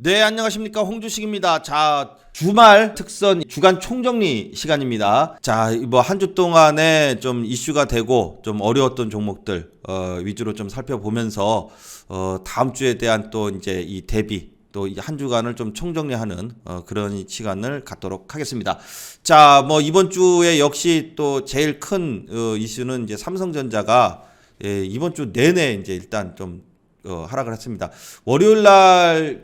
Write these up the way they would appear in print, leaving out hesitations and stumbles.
네, 안녕하십니까. 홍주식입니다. 자, 주말 특선 주간 총정리 시간입니다. 자, 뭐 한 주 동안에 좀 이슈가 되고 좀 어려웠던 종목들 위주로 좀 살펴보면서 다음 주에 대한 또 이제 이 대비 또 한 주간을 좀 총정리하는 그런 시간을 갖도록 하겠습니다. 자, 뭐 이번 주에 역시 또 제일 큰 이슈는 이제 삼성전자가 이번 주 내내 이제 일단 좀 하락을 했습니다. 월요일 날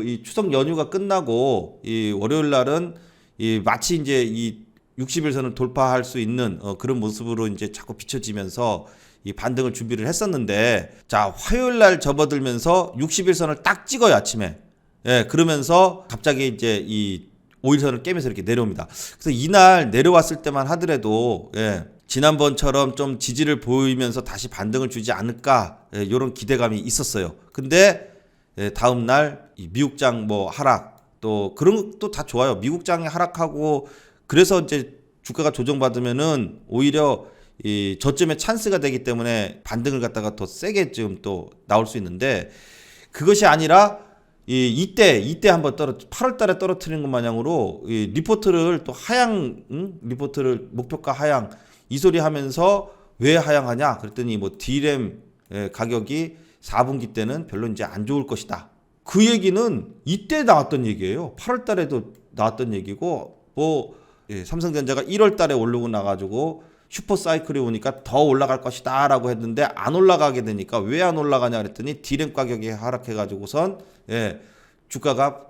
이 추석 연휴가 끝나고 이 월요일 날은 이 마치 이제 이 60일선을 돌파할 수 있는 그런 모습으로 이제 자꾸 비춰지면서 이 반등을 준비를 했었는데, 자, 화요일 날 접어들면서 60일선을 딱 찍어요, 아침에. 예, 그러면서 갑자기 이제 이 5일선을 깨면서 이렇게 내려옵니다. 그래서 이날 내려왔을 때만 하더라도 지난번처럼 좀 지지를 보이면서 다시 반등을 주지 않을까, 이런 기대감이 있었어요. 근데 다음날 미국장 뭐 하락, 또 그런 것도 다 좋아요. 미국장이 하락하고 그래서 이제 주가가 조정받으면은 오히려 이 저점에 찬스가 되기 때문에 반등을 갖다가 더 세게 지금 또 나올 수 있는데, 그것이 아니라 이때 한번 8월 달에 떨어뜨리는 것 마냥으로 이 리포트를 또 리포트를 목표가 하향 이 소리 하면서 왜 하향하냐 그랬더니 뭐 D램 가격이 4분기 때는 별로 이제 안 좋을 것이다. 그 얘기는 이때 나왔던 얘기예요. 8월 달에도 나왔던 얘기고, 삼성전자가 1월 달에 오르고 나가지고 슈퍼 사이클이 오니까 더 올라갈 것이다 라고 했는데 안 올라가게 되니까 왜 안 올라가냐 그랬더니 D램 가격이 하락해 가지고선 주가가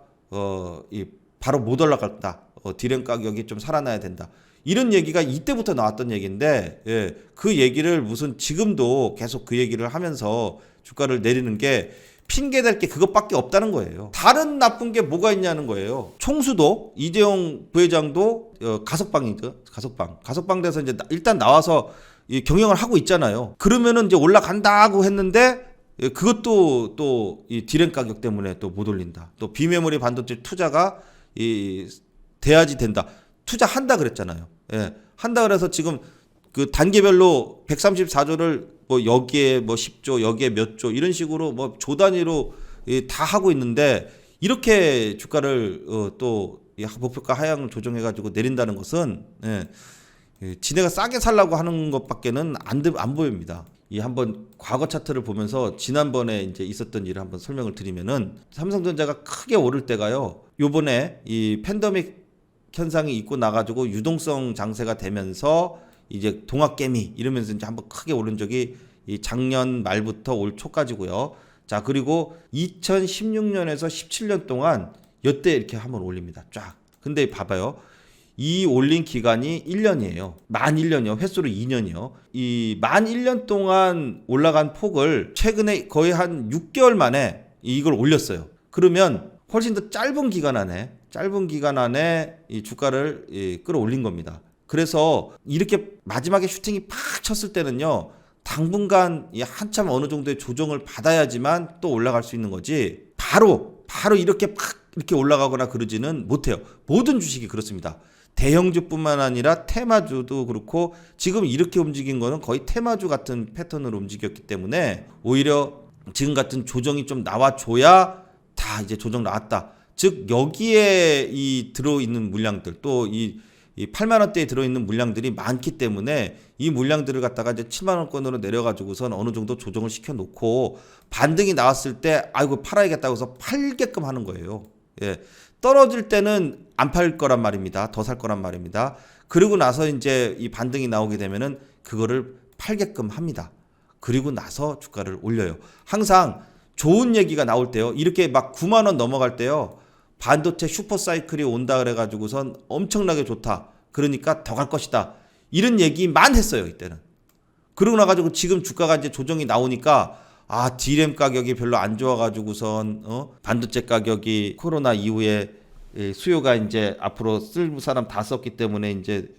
바로 못 올라갔다. D램 가격이 좀 살아나야 된다. 이런 얘기가 이때부터 나왔던 얘기인데, 그 얘기를 무슨 지금도 계속 그 얘기를 하면서 주가를 내리는 게 핑계댈 게 그것밖에 없다는 거예요. 다른 나쁜 게 뭐가 있냐는 거예요. 총수도 이재용 부회장도 가석방이죠. 가석방 돼서 이제 일단 나와서 경영을 하고 있잖아요. 그러면은 이제 올라간다고 했는데 그것도 또 이 디램 가격 때문에 또 못 올린다. 또 비메모리 반도체 투자가 돼야지 된다. 투자한다 그랬잖아요. 한다 그래서 지금 그 단계별로 134조를 뭐 여기에 뭐 10조, 여기에 몇 조 이런 식으로 뭐 조 단위로 다 하고 있는데, 이렇게 주가를 또 목표가 하향을 조정해 가지고 내린다는 것은 지네가 싸게 살라고 하는 것밖에는 안 보입니다. 한번 과거 차트를 보면서 지난번에 이제 있었던 일을 한번 설명을 드리면은, 삼성전자가 크게 오를 때가요, 요번에 이 팬데믹 현상이 있고 나가지고 유동성 장세가 되면서 이제 동학개미 이러면서 이제 한번 크게 오른 적이 이 작년 말부터 올 초까지고요. 자, 그리고 2016년에서 17년 동안 이때 이렇게 한번 올립니다. 쫙. 근데 봐봐요. 이 올린 기간이 1년이에요. 만 1년이요. 횟수로 2년이요. 이 만 1년 동안 올라간 폭을 최근에 거의 한 6개월 만에 이걸 올렸어요. 그러면 훨씬 더 짧은 기간 안에 이 주가를 끌어올린 겁니다. 그래서 이렇게 마지막에 슈팅이 팍 쳤을 때는요, 당분간 한참 어느 정도의 조정을 받아야지만 또 올라갈 수 있는 거지, 바로 이렇게 팍 이렇게 올라가거나 그러지는 못해요. 모든 주식이 그렇습니다. 대형주뿐만 아니라 테마주도 그렇고, 지금 이렇게 움직인 거는 거의 테마주 같은 패턴으로 움직였기 때문에 오히려 지금 같은 조정이 좀 나와줘야 다 이제 조정 나왔다. 즉 여기에 들어있는 물량들, 또 이 8만 원대에 들어있는 물량들이 많기 때문에 이 물량들을 갖다가 이제 7만 원권으로 내려가지고선 어느 정도 조정을 시켜놓고 반등이 나왔을 때 아이고 팔아야겠다고 해서 팔게끔 하는 거예요. 떨어질 때는 안 팔 거란 말입니다. 더 살 거란 말입니다. 그리고 나서 이제 이 반등이 나오게 되면은 그거를 팔게끔 합니다. 그리고 나서 주가를 올려요. 항상 좋은 얘기가 나올 때요, 이렇게 막 9만 원 넘어갈 때요, 반도체 슈퍼 사이클이 온다 그래가지고선 엄청나게 좋다, 그러니까 더 갈 것이다, 이런 얘기만 했어요 이때는. 그러고 나가지고 지금 주가가 이제 조정이 나오니까 D램 가격이 별로 안 좋아가지고선 반도체 가격이 코로나 이후에 수요가 이제 앞으로 쓸 사람 다 썼기 때문에 이제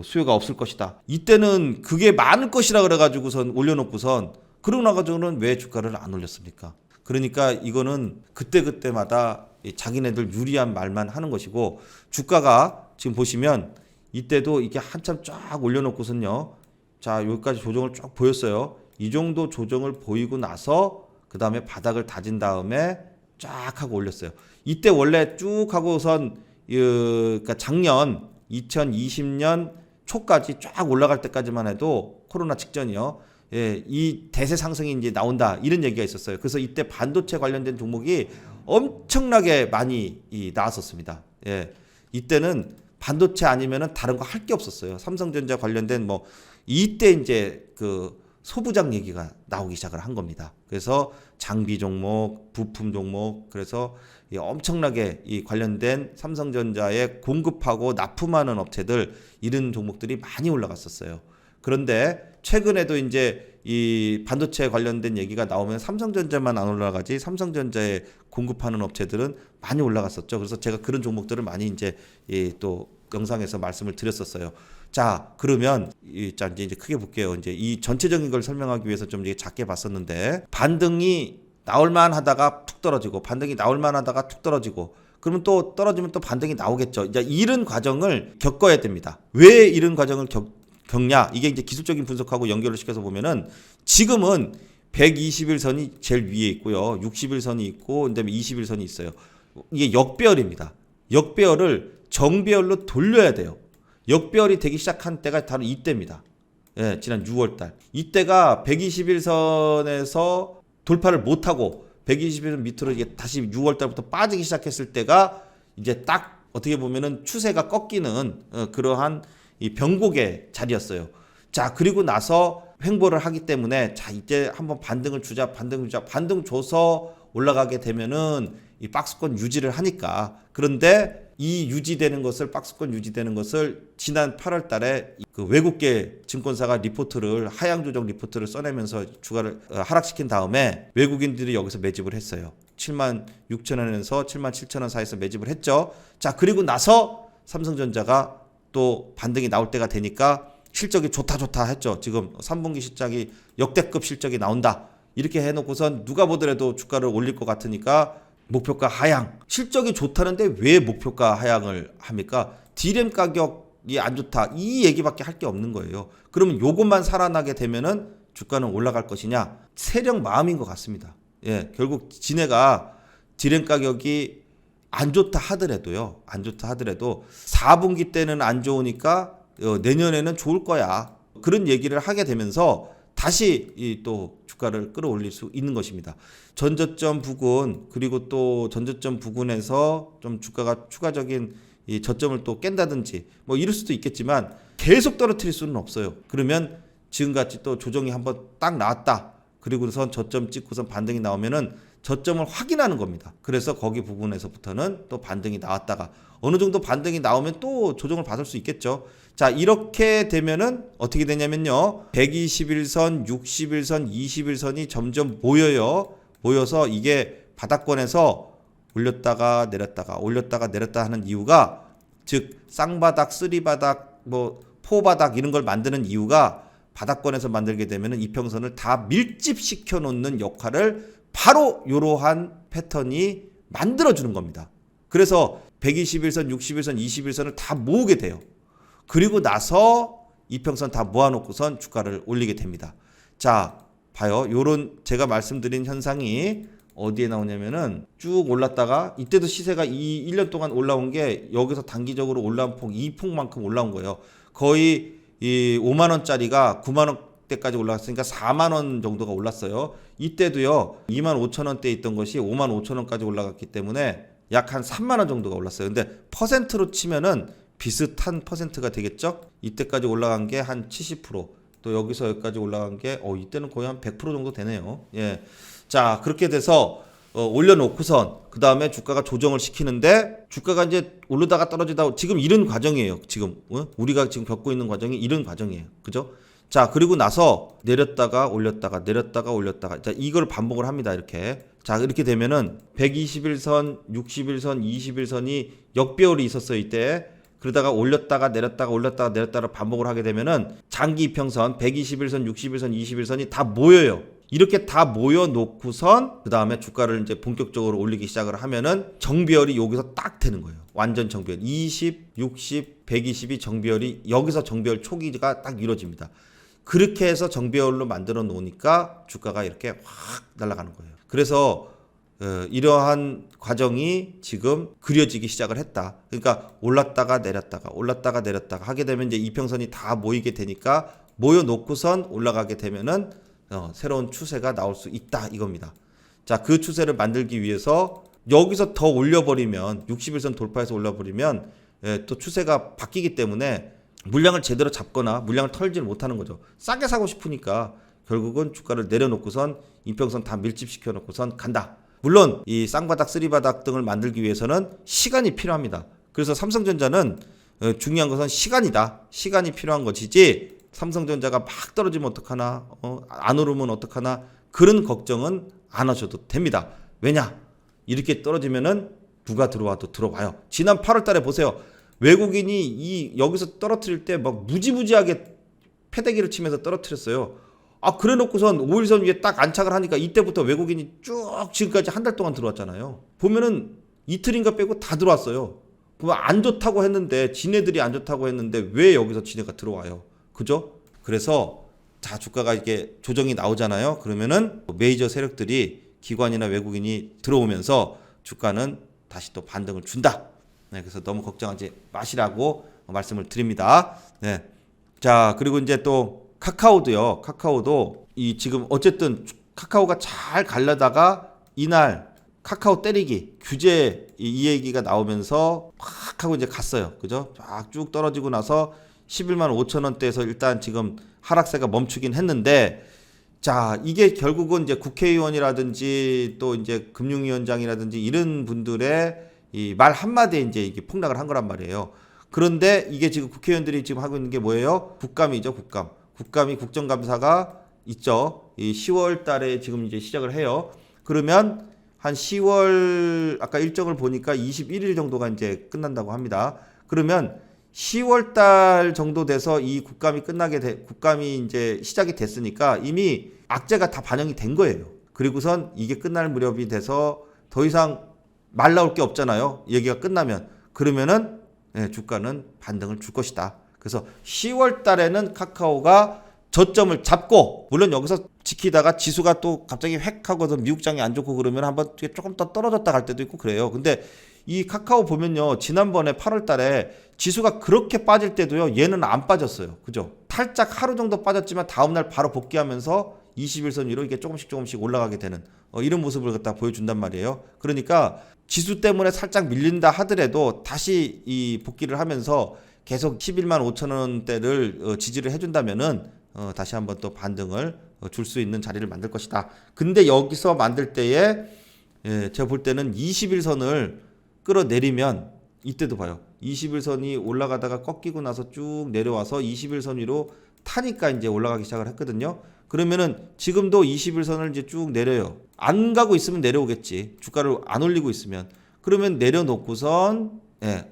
수요가 없을 것이다. 이때는 그게 많을 것이라 그래가지고선 올려놓고선 그러고 나가지고는 왜 주가를 안 올렸습니까? 그러니까 이거는 그때마다 자기네들 유리한 말만 하는 것이고, 주가가 지금 보시면 이때도 이게 한참 쫙 올려놓고선요, 자, 여기까지 조정을 쫙 보였어요. 이 정도 조정을 보이고 나서 그 다음에 바닥을 다진 다음에 쫙 하고 올렸어요. 이때 원래 쭉 하고선 그러니까 작년 2020년 초까지 쫙 올라갈 때까지만 해도 코로나 직전이요. 예, 이 대세 상승이 이제 나온다 이런 얘기가 있었어요. 그래서 이때 반도체 관련된 종목이 엄청나게 많이 나왔었습니다. 예, 이때는 반도체 아니면은 다른 거 할 게 없었어요. 삼성전자 관련된 뭐 이때 이제 그 소부장 얘기가 나오기 시작을 한 겁니다. 그래서 장비 종목, 부품 종목, 그래서 엄청나게 이 관련된 삼성전자에 공급하고 납품하는 업체들 이런 종목들이 많이 올라갔었어요. 그런데 최근에도 이제 이 반도체 관련된 얘기가 나오면 삼성전자만 안 올라가지 삼성전자에 공급하는 업체들은 많이 올라갔었죠. 그래서 제가 그런 종목들을 많이 이제 또 영상에서 말씀을 드렸었어요. 자, 그러면 이제 크게 볼게요. 이제 이 전체적인 걸 설명하기 위해서 좀 이게 작게 봤었는데 반등이 나올만 하다가 툭 떨어지고 반등이 나올만 하다가 툭 떨어지고 그러면 또 떨어지면 또 반등이 나오겠죠. 이제 이런 과정을 겪어야 됩니다. 왜 이런 과정을 겪냐? 이게 이제 기술적인 분석하고 연결을 시켜서 보면은 지금은 120일선이 제일 위에 있고요. 60일선이 있고 그다음에 20일선이 있어요. 이게 역배열입니다. 역배열을 정배열로 돌려야 돼요. 역배열이 되기 시작한 때가 바로 이때입니다. 예, 지난 6월달. 이때가 121선에서 돌파를 못하고 121선 밑으로 이게 다시 6월달부터 빠지기 시작했을 때가 이제 딱 어떻게 보면은 추세가 꺾이는 그러한 이 변곡의 자리였어요. 자, 그리고 나서 횡보를 하기 때문에 자, 이제 한번 반등 줘서 올라가게 되면은 이 박스권 유지를 하니까. 그런데 이 유지되는 것을 박스권 유지되는 것을 지난 8월 달에 그 외국계 증권사가 리포트를 하향 조정 리포트를 써내면서 주가를 하락시킨 다음에 외국인들이 여기서 매집을 했어요. 76,000원에서 77,000원 사이에서 매집을 했죠. 자, 그리고 나서 삼성전자가 또 반등이 나올 때가 되니까 실적이 좋다 했죠. 지금 3분기 실적이 역대급 실적이 나온다. 이렇게 해놓고선 누가 보더라도 주가를 올릴 것 같으니까 목표가 하향. 실적이 좋다는데 왜 목표가 하향을 합니까? D램 가격이 안 좋다. 이 얘기밖에 할 게 없는 거예요. 그러면 요것만 살아나게 되면은 주가는 올라갈 것이냐? 세령 마음인 것 같습니다. 예, 결국 지네가 D램 가격이 안 좋다 하더라도 4분기 때는 안 좋으니까 내년에는 좋을 거야. 그런 얘기를 하게 되면서 다시 또 주가를 끌어올릴 수 있는 것입니다. 전저점 부근 그리고 또 전저점 부근에서 좀 주가가 추가적인 이 저점을 또 깬다든지 뭐 이럴 수도 있겠지만 계속 떨어뜨릴 수는 없어요. 그러면 지금같이 또 조정이 한번 딱 나왔다. 그리고선 저점 찍고선 반등이 나오면은 저점을 확인하는 겁니다. 그래서 거기 부분에서부터는 또 반등이 나왔다가 어느 정도 반등이 나오면 또 조정을 받을 수 있겠죠. 자, 이렇게 되면은 어떻게 되냐면요. 121선, 61선, 21선이 점점 모여서 이게 바닥권에서 올렸다가 내렸다 하는 이유가 즉 쌍바닥, 쓰리바닥, 뭐 포바닥 이런 걸 만드는 이유가 바닥권에서 만들게 되면은 이평선을 다 밀집시켜 놓는 역할을 바로 이러한 패턴이 만들어주는 겁니다. 그래서 121선, 61선, 21선을 다 모으게 돼요. 그리고 나서 이평선 다 모아놓고선 주가를 올리게 됩니다. 자, 봐요. 요런 제가 말씀드린 현상이 어디에 나오냐면은 쭉 올랐다가 이때도 시세가 1년 동안 올라온 게 여기서 단기적으로 올라온 폭, 이 폭만큼 올라온 거예요. 거의 이 5만원짜리가 9만원대까지 올라갔으니까 4만원 정도가 올랐어요. 이때도요, 25,000원대 있던 것이 55,000원까지 올라갔기 때문에 약 한 3만원 정도가 올랐어요. 근데 퍼센트로 치면은 비슷한 퍼센트가 되겠죠? 이때까지 올라간 게 한 70%, 또 여기서 여기까지 올라간 게 이때는 거의 한 100% 정도 되네요. 예. 자, 그렇게 돼서 올려놓고선 그 다음에 주가가 조정을 시키는데 주가가 이제 오르다가 떨어지다 지금 이런 과정이에요. 지금 우리가 지금 겪고 있는 과정이 이런 과정이에요. 그죠? 자, 그리고 나서 내렸다가 올렸다가 자, 이걸 반복을 합니다. 이렇게. 자, 이렇게 되면은 121선, 61선, 21선이 역배열이 있었어요. 이때. 그러다가 올렸다가 내렸다가 반복을 하게 되면은 장기 이평선 121선, 61선, 21선이 다 모여요. 이렇게 다 모여 놓고선 그 다음에 주가를 이제 본격적으로 올리기 시작을 하면은 정배열이 여기서 딱 되는 거예요. 완전 정배열. 20, 60, 120이 정배열이 여기서 정배열 초기가 딱 이루어집니다. 그렇게 해서 정배열로 만들어 놓으니까 주가가 이렇게 확 날아가는 거예요. 그래서 이러한 과정이 지금 그려지기 시작을 했다. 그러니까 올랐다가 내렸다가 하게 되면 이제 이평선이 다 모이게 되니까 모여놓고선 올라가게 되면은 새로운 추세가 나올 수 있다 이겁니다. 자, 그 추세를 만들기 위해서 여기서 더 올려버리면 60일선 돌파해서 올려버리면 또 추세가 바뀌기 때문에 물량을 제대로 잡거나 물량을 털지를 못하는 거죠. 싸게 사고 싶으니까 결국은 주가를 내려놓고선 이평선 다 밀집시켜 놓고선 간다. 물론 이 쌍바닥, 쓰리바닥 등을 만들기 위해서는 시간이 필요합니다. 그래서 삼성전자는 중요한 것은 시간이다. 시간이 필요한 것이지 삼성전자가 막 떨어지면 어떡하나, 안 오르면 어떡하나 그런 걱정은 안 하셔도 됩니다. 왜냐? 이렇게 떨어지면은 누가 들어와도 들어와요. 지난 8월 달에 보세요. 외국인이 여기서 떨어뜨릴 때 막 무지무지하게 패대기를 치면서 떨어뜨렸어요. 그래 놓고선 5일선 위에 딱 안착을 하니까 이때부터 외국인이 쭉 지금까지 한 달 동안 들어왔잖아요. 보면은 이틀인가 빼고 다 들어왔어요. 그럼 안 좋다고 했는데, 지네들이 안 좋다고 했는데 왜 여기서 지네가 들어와요? 그죠? 그래서 자, 주가가 이렇게 조정이 나오잖아요. 그러면은 메이저 세력들이 기관이나 외국인이 들어오면서 주가는 다시 또 반등을 준다. 네, 그래서 너무 걱정하지 마시라고 말씀을 드립니다. 네. 자, 그리고 이제 또 카카오도요. 카카오도 이 지금 어쨌든 카카오가 잘 가려다가 이날 카카오 때리기 규제 이 얘기가 나오면서 팍 하고 이제 갔어요. 그죠? 쫙 쭉 떨어지고 나서 11만 5천 원대에서 일단 지금 하락세가 멈추긴 했는데, 자, 이게 결국은 이제 국회의원이라든지 또 이제 금융위원장이라든지 이런 분들의 이 말 한마디에 이제 이게 폭락을 한 거란 말이에요. 그런데 이게 지금 국회의원들이 지금 하고 있는 게 뭐예요? 국감이죠, 국감. 국감이 국정감사가 있죠. 이 10월 달에 지금 이제 시작을 해요. 그러면 한 10월 아까 일정을 보니까 21일 정도가 이제 끝난다고 합니다. 그러면 10월 달 정도 돼서 이 국감이 국감이 이제 시작이 됐으니까 이미 악재가 다 반영이 된 거예요. 그리고선 이게 끝날 무렵이 돼서 더 이상 말 나올 게 없잖아요. 얘기가 끝나면. 그러면은 주가는 반등을 줄 것이다. 그래서 10월 달에는 카카오가 저점을 잡고, 물론 여기서 지키다가 지수가 또 갑자기 획 하고서 미국장이 안 좋고 그러면 한번 조금 더 떨어졌다 갈 때도 있고 그래요. 근데 이 카카오 보면요, 지난번에 8월 달에 지수가 그렇게 빠질 때도요, 얘는 안 빠졌어요. 그죠? 살짝 하루 정도 빠졌지만 다음날 바로 복귀하면서 21선 위로 이게 조금씩 올라가게 되는 이런 모습을 갖다 보여준단 말이에요. 그러니까 지수 때문에 살짝 밀린다 하더라도 다시 이 복귀를 하면서 계속 11만 5천 원대를 지지를 해준다면은 다시 한번 또 반등을 줄 수 있는 자리를 만들 것이다. 근데 여기서 만들 때에 제가 볼 때는 21선을 끌어내리면, 이때도 봐요. 21선이 올라가다가 꺾이고 나서 쭉 내려와서 21선 위로 타니까 이제 올라가기 시작을 했거든요. 그러면은 지금도 21선을 이제 쭉 내려요. 안 가고 있으면 내려오겠지. 주가를 안 올리고 있으면. 그러면 내려놓고선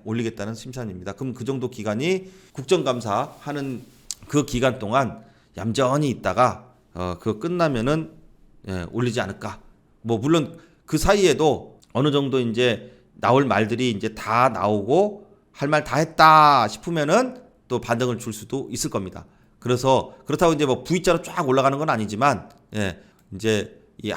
올리겠다는 심산입니다. 그럼 그 정도 기간이 국정감사 하는 그 기간 동안 얌전히 있다가 그거 끝나면은 올리지 않을까. 뭐 물론 그 사이에도 어느 정도 이제 나올 말들이 이제 다 나오고 할 말 다 했다 싶으면은 또 반등을 줄 수도 있을 겁니다. 그래서 그렇다고 이제 뭐 V자로 쫙 올라가는 건 아니지만 이제 이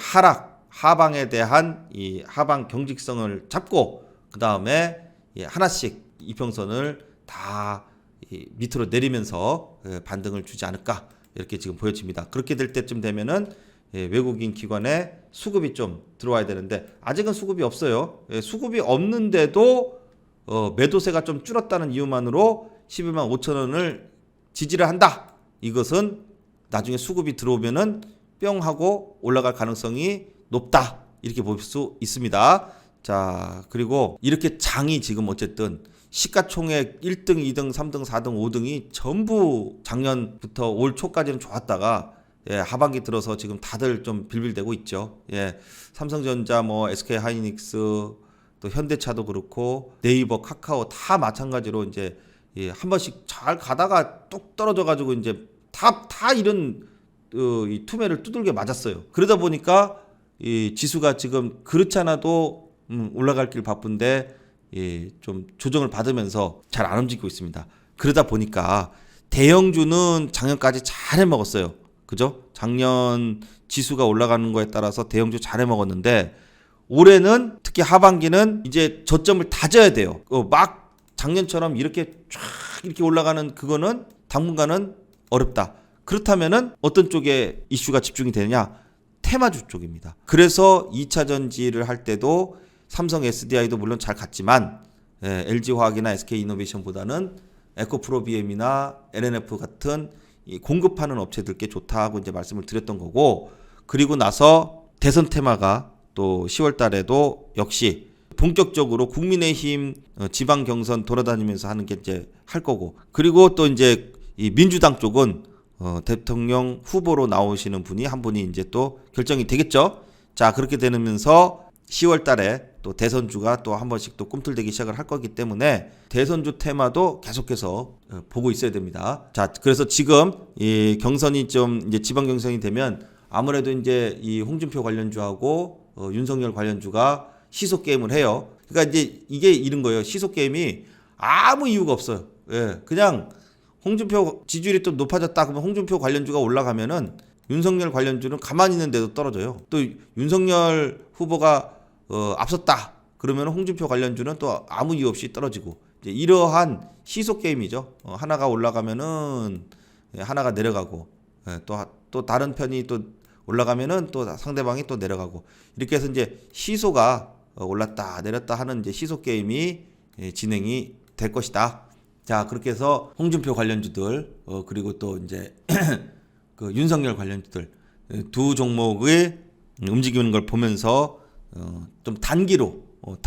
하방에 대한 이 하방 경직성을 잡고 그 다음에 하나씩 이평선을 다 밑으로 내리면서 반등을 주지 않을까 이렇게 지금 보여집니다. 그렇게 될 때쯤 되면은 외국인 기관에 수급이 좀 들어와야 되는데 아직은 수급이 없어요. 수급이 없는데도 매도세가 좀 줄었다는 이유만으로 11만 5천 원을 지지를 한다. 이것은 나중에 수급이 들어오면은 뿅 하고 올라갈 가능성이 높다. 이렇게 볼 수 있습니다. 자, 그리고 이렇게 장이 지금 어쨌든 시가총액 1등, 2등, 3등, 4등, 5등이 전부 작년부터 올 초까지는 좋았다가 하반기 들어서 지금 다들 좀 빌빌대고 있죠. 삼성전자, 뭐 SK하이닉스, 또 현대차도 그렇고 네이버, 카카오 다 마찬가지로 이제 한 번씩 잘 가다가 뚝 떨어져 가지고 이제 다 이런 이 투매를 두들겨 맞았어요. 그러다 보니까 이 지수가 지금 그렇지 않아도 올라갈 길 바쁜데 좀 조정을 받으면서 잘 안 움직이고 있습니다. 그러다 보니까 대형주는 작년까지 잘 해먹었어요. 그죠? 작년 지수가 올라가는 거에 따라서 대형주 잘 해먹었는데 올해는 특히 하반기는 이제 저점을 다져야 돼요. 막 작년처럼 이렇게 쫙 이렇게 올라가는 그거는 당분간은 어렵다. 그렇다면은 어떤 쪽에 이슈가 집중이 되느냐? 테마주 쪽입니다. 그래서 2차 전지를 할 때도 삼성 SDI도 물론 잘 갔지만 LG화학이나 SK이노베이션보다는 에코프로비엠이나 LNF 같은 이 공급하는 업체들께 좋다 하고 이제 말씀을 드렸던 거고, 그리고 나서 대선 테마가 또 10월 달에도 역시 본격적으로 국민의힘 지방 경선 돌아다니면서 하는 게 이제 할 거고, 그리고 또 이제 이 민주당 쪽은 대통령 후보로 나오시는 분이 한 분이 이제 또 결정이 되겠죠. 자, 그렇게 되면서 10월 달에 또 대선주가 또 한 번씩 또 꿈틀대기 시작을 할 거기 때문에 대선주 테마도 계속해서 보고 있어야 됩니다. 자, 그래서 지금 이 경선이 좀 이제 지방 경선이 되면 아무래도 이제 이 홍준표 관련주하고 윤석열 관련주가 시소 게임을 해요. 그러니까 이제 이게 이런 거예요. 시소 게임이 아무 이유가 없어요. 예, 그냥 홍준표 지지율이 또 높아졌다 그러면 홍준표 관련주가 올라가면은 윤석열 관련주는 가만히 있는데도 떨어져요. 또 윤석열 후보가 앞섰다 그러면 홍준표 관련주는 또 아무 이유 없이 떨어지고, 이제 이러한 시소 게임이죠. 하나가 올라가면은 하나가 내려가고, 또 다른 편이 또 올라가면은 또 상대방이 또 내려가고, 이렇게 해서 이제 시소가 올랐다 내렸다 하는 이제 시소 게임이 진행이 될 것이다. 자, 그렇게 해서 홍준표 관련주들 그리고 또 이제 그 윤석열 관련주들 두 종목의 움직이는 걸 보면서 좀 단기로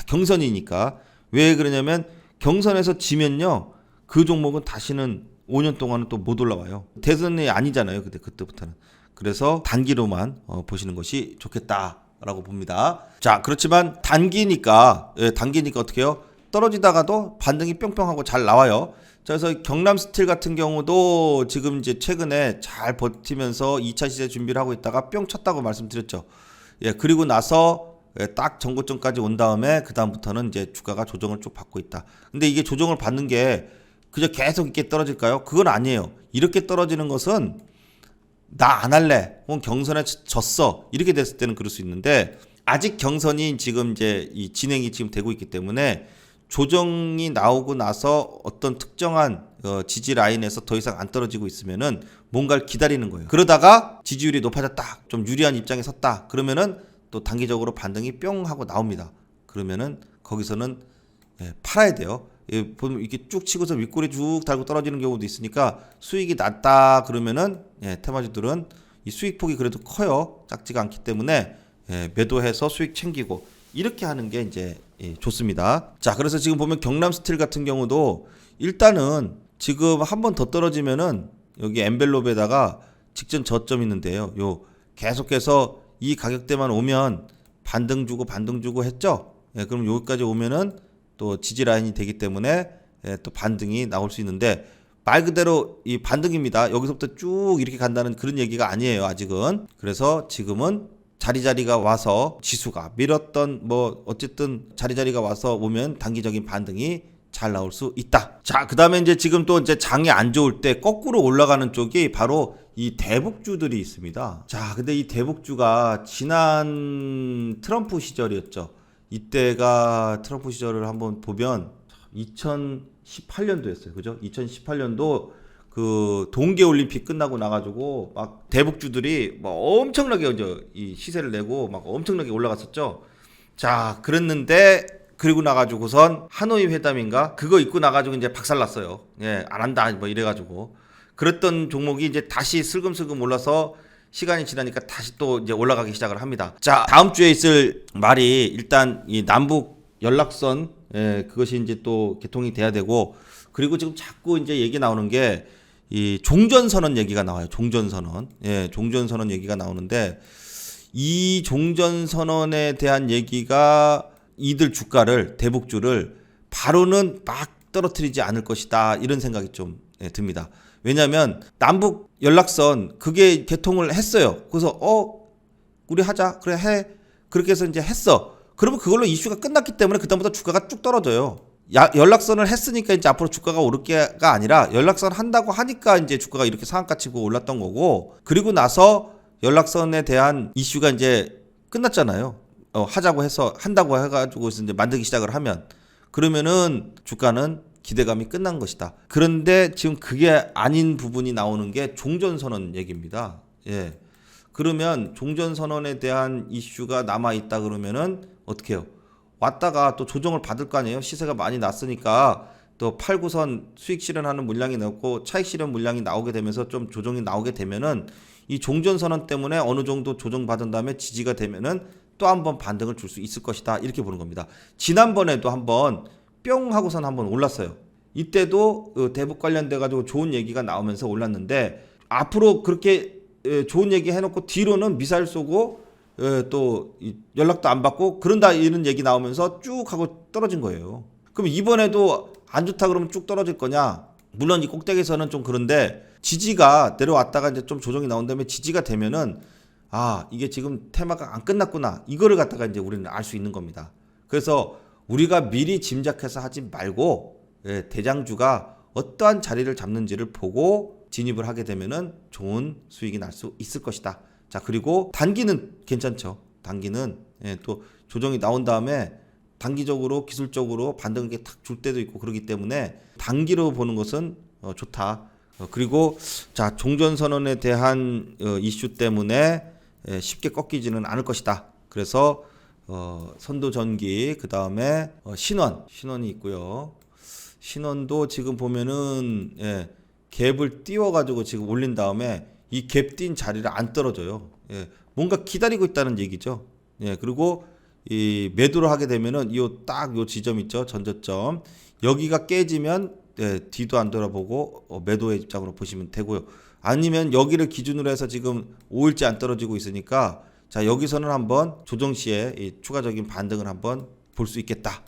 경선이니까, 왜 그러냐면 경선에서 지면요 그 종목은 다시는 5년 동안은 또 못 올라와요. 대선이 아니잖아요 그때부터는. 그래서 단기로만 보시는 것이 좋겠다라고 봅니다. 자, 그렇지만 단기니까 어떻게 해요? 떨어지다가도 반등이 뿅뿅하고 잘 나와요. 그래서 경남스틸 같은 경우도 지금 이제 최근에 잘 버티면서 2차 시세 준비를 하고 있다가 뿅 쳤다고 말씀드렸죠. 예, 그리고 나서 딱 전고점까지 온 다음에 그 다음부터는 이제 주가가 조정을 쭉 받고 있다. 근데 이게 조정을 받는 게 그저 계속 이렇게 떨어질까요? 그건 아니에요. 이렇게 떨어지는 것은 나 안 할래, 혹은 경선에 졌어, 이렇게 됐을 때는 그럴 수 있는데, 아직 경선이 지금 이제 이 진행이 지금 되고 있기 때문에 조정이 나오고 나서 어떤 특정한 지지 라인에서 더 이상 안 떨어지고 있으면은 뭔가를 기다리는 거예요. 그러다가 지지율이 높아졌다, 좀 유리한 입장에 섰다 그러면은 또 단기적으로 반등이 뿅 하고 나옵니다. 그러면은 거기서는 팔아야 돼요. 보면 이렇게 쭉 치고서 윗골이 쭉 달고 떨어지는 경우도 있으니까 수익이 낮다 그러면은 테마주들은 이 수익폭이 그래도 커요. 작지가 않기 때문에 매도해서 수익 챙기고 이렇게 하는 게 이제 좋습니다. 자, 그래서 지금 보면 경남스틸 같은 경우도 일단은 지금 한 번 더 떨어지면은 여기 엔벨롭에다가 직전 저점 있는데요. 요 계속해서 이 가격대만 오면 반등 주고 했죠. 그럼 여기까지 오면은 또 지지 라인이 되기 때문에 또 반등이 나올 수 있는데, 말 그대로 이 반등입니다. 여기서부터 쭉 이렇게 간다는 그런 얘기가 아니에요, 아직은. 그래서 지금은 자리가 와서 지수가 밀었던 뭐 어쨌든 자리가 와서 오면 단기적인 반등이 잘 나올 수 있다. 자, 그다음에 이제 지금 또 이제 장이 안 좋을 때 거꾸로 올라가는 쪽이 바로 이 대북주들이 있습니다. 자, 근데 이 대북주가 지난 트럼프 시절이었죠. 이때가 트럼프 시절을 한번 보면 2018년도였어요. 그죠? 2018년도 그 동계올림픽 끝나고 나가지고 막 대북주들이 막 엄청나게 이제 이 시세를 내고 막 엄청나게 올라갔었죠. 자, 그랬는데 그리고 나가지고선 하노이 회담인가 그거 입고 나가지고 이제 박살났어요. 안 한다 뭐 이래가지고. 그랬던 종목이 이제 다시 슬금슬금 올라서 시간이 지나니까 다시 또 이제 올라가기 시작을 합니다. 자, 다음 주에 있을 말이 일단 이 남북 연락선 그것이 이제 또 개통이 돼야 되고, 그리고 지금 자꾸 이제 얘기 나오는 게 이 종전선언 얘기가 나와요. 종전선언. 종전선언 얘기가 나오는데, 이 종전선언에 대한 얘기가 이들 주가를, 대북주를 바로는 막 떨어뜨리지 않을 것이다, 이런 생각이 좀 듭니다. 왜냐하면 남북 연락선 그게 개통을 했어요. 그래서 우리 하자, 그래 해, 그렇게 해서 이제 했어. 그러면 그걸로 이슈가 끝났기 때문에 그다음부터 주가가 쭉 떨어져요. 연락선을 했으니까 이제 앞으로 주가가 오를 게가 아니라, 연락선 한다고 하니까 이제 주가가 이렇게 상한가 치고 올랐던 거고, 그리고 나서 연락선에 대한 이슈가 이제 끝났잖아요. 하자고 해서 한다고 해가지고 이제 만들기 시작을 하면 그러면은 주가는 기대감이 끝난 것이다. 그런데 지금 그게 아닌 부분이 나오는 게 종전선언 얘기입니다. 예. 그러면 종전선언에 대한 이슈가 남아있다 그러면은 어떻게 해요? 왔다가 또 조정을 받을 거 아니에요? 시세가 많이 났으니까 또 팔고선 수익 실현하는 물량이 나오고 차익 실현 물량이 나오게 되면서 좀 조정이 나오게 되면은 이 종전선언 때문에 어느 정도 조정받은 다음에 지지가 되면은 또 한번 반등을 줄 수 있을 것이다. 이렇게 보는 겁니다. 지난번에도 한번 뿅 하고선 한번 올랐어요. 이때도 대북 관련돼 가지고 좋은 얘기가 나오면서 올랐는데 앞으로 그렇게 좋은 얘기 해놓고 뒤로는 미사일 쏘고 또 연락도 안 받고 그런다 이런 얘기 나오면서 쭉 하고 떨어진 거예요. 그럼 이번에도 안 좋다 그러면 쭉 떨어질 거냐? 물론 이 꼭대기에서는 좀 그런데 지지가 내려왔다가 이제 좀 조정이 나온 다음에 지지가 되면은 아 이게 지금 테마가 안 끝났구나 이거를 갖다가 이제 우리는 알 수 있는 겁니다. 그래서 우리가 미리 짐작해서 하지 말고 대장주가 어떠한 자리를 잡는지를 보고 진입을 하게 되면은 좋은 수익이 날 수 있을 것이다. 자 그리고 단기는 괜찮죠. 단기는 또 조정이 나온 다음에 단기적으로 기술적으로 반등을 탁 줄 때도 있고 그렇기 때문에 단기로 보는 것은 좋다. 그리고 자 종전선언에 대한 이슈 때문에 쉽게 꺾이지는 않을 것이다. 그래서 선도전기 그 다음에 신원이 있고요. 신원도 지금 보면은 갭을 띄워가지고 지금 올린 다음에 이 갭 띈 자리를 안 떨어져요. 뭔가 기다리고 있다는 얘기죠. 그리고 이 매도를 하게 되면은 요 지점 있죠. 전저점 여기가 깨지면 뒤도 안 돌아보고 매도의 입장으로 보시면 되고요. 아니면 여기를 기준으로 해서 지금 5일째 안 떨어지고 있으니까 자 여기서는 한번 조정 시에 이 추가적인 반등을 한번 볼 수 있겠다.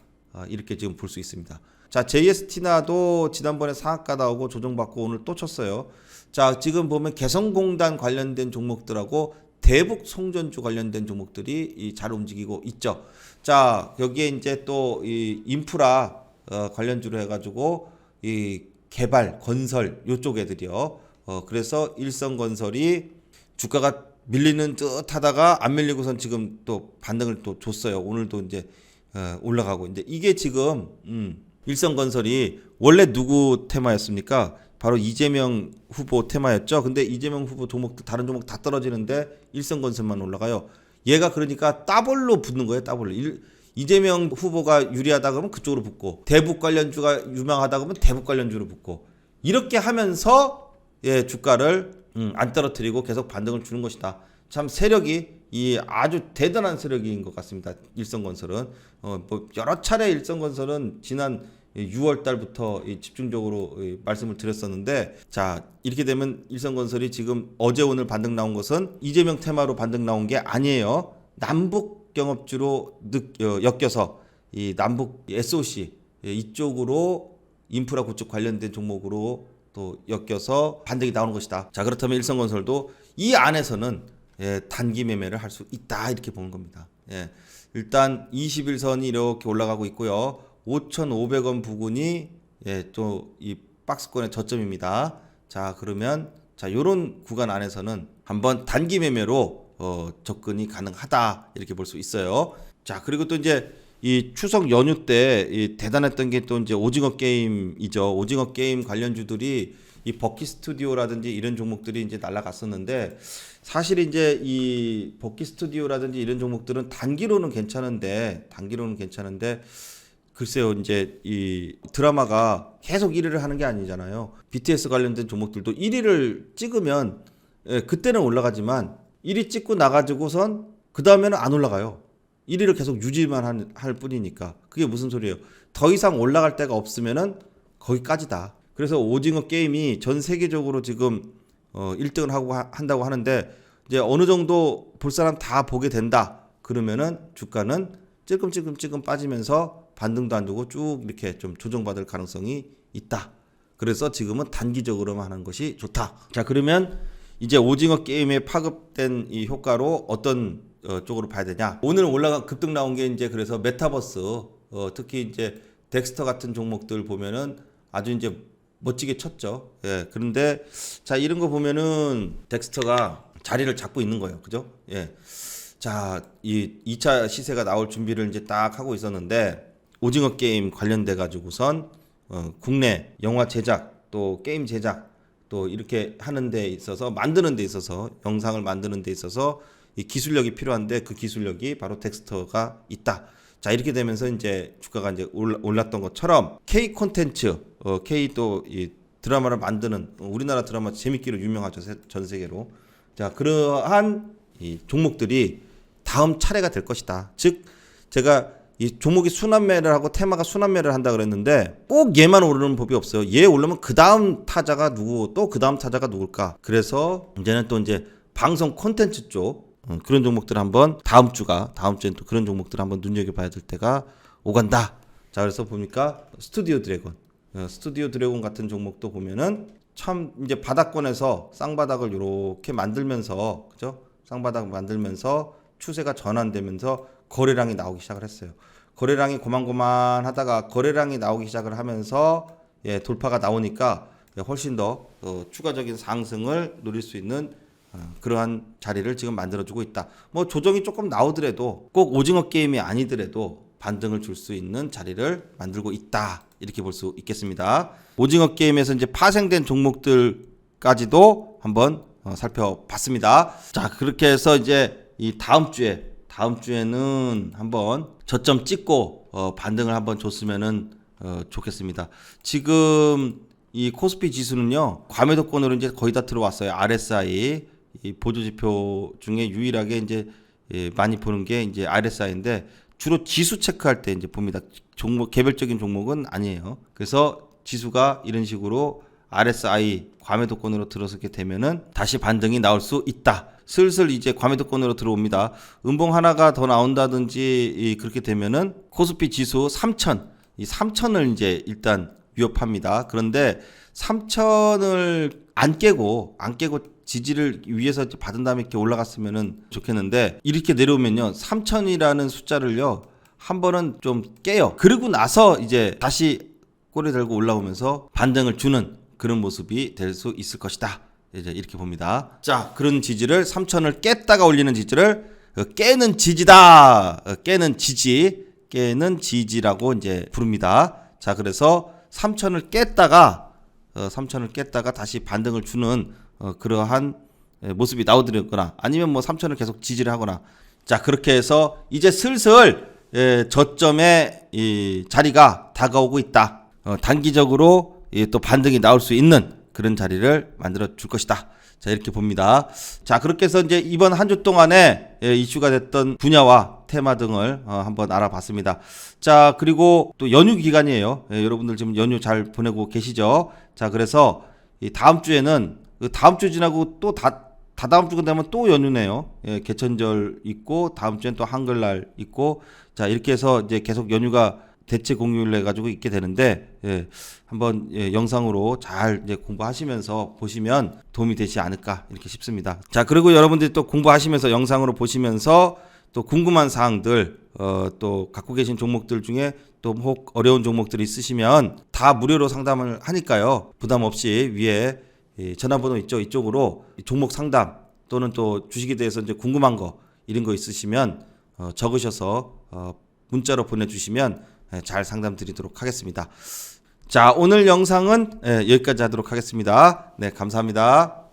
이렇게 지금 볼 수 있습니다. 자 JST나도 지난번에 상한가 나오고 조정받고 오늘 또 쳤어요. 자 지금 보면 개성공단 관련된 종목들하고 대북 송전주 관련된 종목들이 잘 움직이고 있죠. 자 여기에 이제 또 이 인프라 관련주로 해가지고 이 개발 건설 요쪽 애들이요. 그래서 일성건설이 주가가 밀리는 듯 하다가 안 밀리고선 지금 또 반등을 또 줬어요. 오늘도 이제 올라가고 이제 이게 지금 일성건설이 원래 누구 테마였습니까? 바로 이재명 후보 테마였죠. 근데 이재명 후보 종목들 다른 종목 다 떨어지는데 일성건설만 올라가요. 얘가 그러니까 따블로 붙는 거예요. 따블로. 이재명 후보가 유리하다 그러면 그쪽으로 붙고 대북 관련주가 유명하다 그러면 대북 관련주로 붙고 이렇게 하면서 주가를 안 떨어뜨리고 계속 반등을 주는 것이다. 참 세력이 이 아주 대단한 세력인 것 같습니다. 일성건설은 뭐 여러 차례 일성건설은 지난 6월 달부터 집중적으로 말씀을 드렸었는데 자 이렇게 되면 일성건설이 지금 어제 오늘 반등 나온 것은 이재명 테마로 반등 나온 게 아니에요. 남북 경업주로 엮여서 이 남북 SOC 이쪽으로 인프라 구축 관련된 종목으로 또 엮여서 반등이 나오는 것이다. 자 그렇다면 일성건설도 이 안에서는 단기 매매를 할 수 있다 이렇게 보는 겁니다. 일단 21선이 이렇게 올라가고 있고요. 5,500원 부근이 또 이 박스권의 저점입니다. 자 그러면 자 요런 구간 안에서는 한번 단기 매매로 접근이 가능하다 이렇게 볼 수 있어요. 자 그리고 또 이제 이 추석 연휴 때 이 대단했던 게 또 이제 오징어 게임이죠. 오징어 게임 관련주들이 이 버키 스튜디오라든지 이런 종목들이 이제 날아갔었는데 사실 이제 이 버키 스튜디오라든지 이런 종목들은 단기로는 괜찮은데 글쎄요 이제 이 드라마가 계속 1위를 하는 게 아니잖아요. BTS 관련된 종목들도 1위를 찍으면 그때는 올라가지만 1위 찍고 나가지고선 그 다음에는 안 올라가요. 1위를 계속 유지만 할 뿐이니까 그게 무슨 소리예요. 더 이상 올라갈 데가 없으면은 거기까지다. 그래서 오징어 게임이 전 세계적으로 지금 1등을 한다고 하는데 이제 어느 정도 볼 사람 다 보게 된다. 그러면은 주가는 찔끔찔끔 빠지면서 반등도 안 주고 쭉 이렇게 좀 조정받을 가능성이 있다. 그래서 지금은 단기적으로만 하는 것이 좋다. 자 그러면 이제 오징어 게임에 파급된 이 효과로 어떤 쪽으로 봐야 되냐? 오늘 급등 나온 게 이제 그래서 메타버스 특히 이제 덱스터 같은 종목들 보면은 아주 이제 멋지게 쳤죠. 그런데 자 이런 거 보면은 덱스터가 자리를 잡고 있는 거예요. 그죠? 자, 이 2차 시세가 나올 준비를 이제 딱 하고 있었는데 오징어 게임 관련돼 가지고선 국내 영화 제작 또 게임 제작 또 이렇게 하는 데 있어서 만드는 데 있어서 영상을 만드는 데 있어서 이 기술력이 필요한데 그 기술력이 바로 덱스터가 있다. 자, 이렇게 되면서 이제 주가가 이제 올랐던 것처럼 K 콘텐츠, K 또 이 드라마를 만드는 우리나라 드라마 재밌기로 유명하죠, 전 세계로. 자, 그러한 이 종목들이 다음 차례가 될 것이다. 즉 제가 이 종목이 순환매를 하고 테마가 순환매를 한다 그랬는데 꼭 얘만 오르는 법이 없어요. 얘 오르면 그 다음 타자가 누구, 또 그 다음 타자가 누굴까? 그래서 이제는 또 이제 방송 콘텐츠 쪽 그런 종목들 한번 다음 주엔 또 그런 종목들 한번 눈여겨봐야 될 때가 오간다. 자, 그래서 보니까 스튜디오 드래곤 같은 종목도 보면은 참 이제 바닥권에서 쌍바닥을 이렇게 만들면서, 그죠? 쌍바닥 만들면서 추세가 전환되면서 거래량이 나오기 시작을 했어요. 거래량이 고만고만하다가 거래량이 나오기 시작을 하면서 돌파가 나오니까 훨씬 더 추가적인 상승을 노릴 수 있는 그러한 자리를 지금 만들어주고 있다. 뭐 조정이 조금 나오더라도 꼭 오징어 게임이 아니더라도 반등을 줄 수 있는 자리를 만들고 있다. 이렇게 볼 수 있겠습니다. 오징어 게임에서 이제 파생된 종목들까지도 한번 살펴봤습니다. 자, 그렇게 해서 이제 이 다음 주에는 한번 저점 찍고 반등을 한번 줬으면은 좋겠습니다. 지금 이 코스피 지수는요, 과매도권으로 이제 거의 다 들어왔어요. RSI 이 보조 지표 중에 유일하게 이제 많이 보는 게 이제 RSI인데 주로 지수 체크할 때 이제 봅니다. 종목 개별적인 종목은 아니에요. 그래서 지수가 이런 식으로 RSI 과매도권으로 들어서게 되면은 다시 반등이 나올 수 있다. 슬슬 이제 과매도권으로 들어옵니다. 음봉 하나가 더 나온다든지 그렇게 되면은 코스피 지수 3000, 이 3000을 이제 일단 위협합니다. 그런데 3000을 안 깨고 지지를 위에서 받은 다음에 이렇게 올라갔으면은 좋겠는데 이렇게 내려오면요, 3000이라는 숫자를요 한 번은 좀 깨요. 그러고 나서 이제 다시 꼬리 들고 올라오면서 반등을 주는 그런 모습이 될 수 있을 것이다. 이제 이렇게 봅니다. 자, 그런 지지를 3000을 깼다가 올리는 지지를 깨는 지지다. 깨는 지지라고 이제 부릅니다. 자, 그래서 3000을 깼다가 다시 반등을 주는 그러한 모습이 나오더랬거나 아니면 뭐 3000을 계속 지지를 하거나, 자, 그렇게 해서 이제 슬슬 저점의 이 자리가 다가오고 있다. 단기적으로 또 반등이 나올 수 있는 그런 자리를 만들어 줄 것이다. 자, 이렇게 봅니다. 자, 그렇게 해서 이제 이번 한 주 동안에 이슈가 됐던 분야와 테마 등을 한번 알아봤습니다. 자, 그리고 또 연휴 기간이에요. 여러분들 지금 연휴 잘 보내고 계시죠? 자, 그래서 이 다음 주에는 다음 주 지나고 또 다다음 주가 되면 또 연휴네요. 개천절 있고 다음 주엔 또 한글날 있고, 자, 이렇게 해서 이제 계속 연휴가 대체 공휴일 해가지고 있게 되는데, 한번 영상으로 잘 이제 공부하시면서 보시면 도움이 되지 않을까 이렇게 싶습니다. 자, 그리고 여러분들이 또 공부하시면서 영상으로 보시면서 또 궁금한 사항들, 또 갖고 계신 종목들 중에 또 혹 어려운 종목들이 있으시면 다 무료로 상담을 하니까요, 부담 없이 위에 전화번호 있죠, 이쪽으로 종목 상담 또는 또 주식에 대해서 이제 궁금한 거 이런 거 있으시면 적으셔서 문자로 보내주시면 잘 상담 드리도록 하겠습니다. 자, 오늘 영상은 여기까지 하도록 하겠습니다. 네, 감사합니다.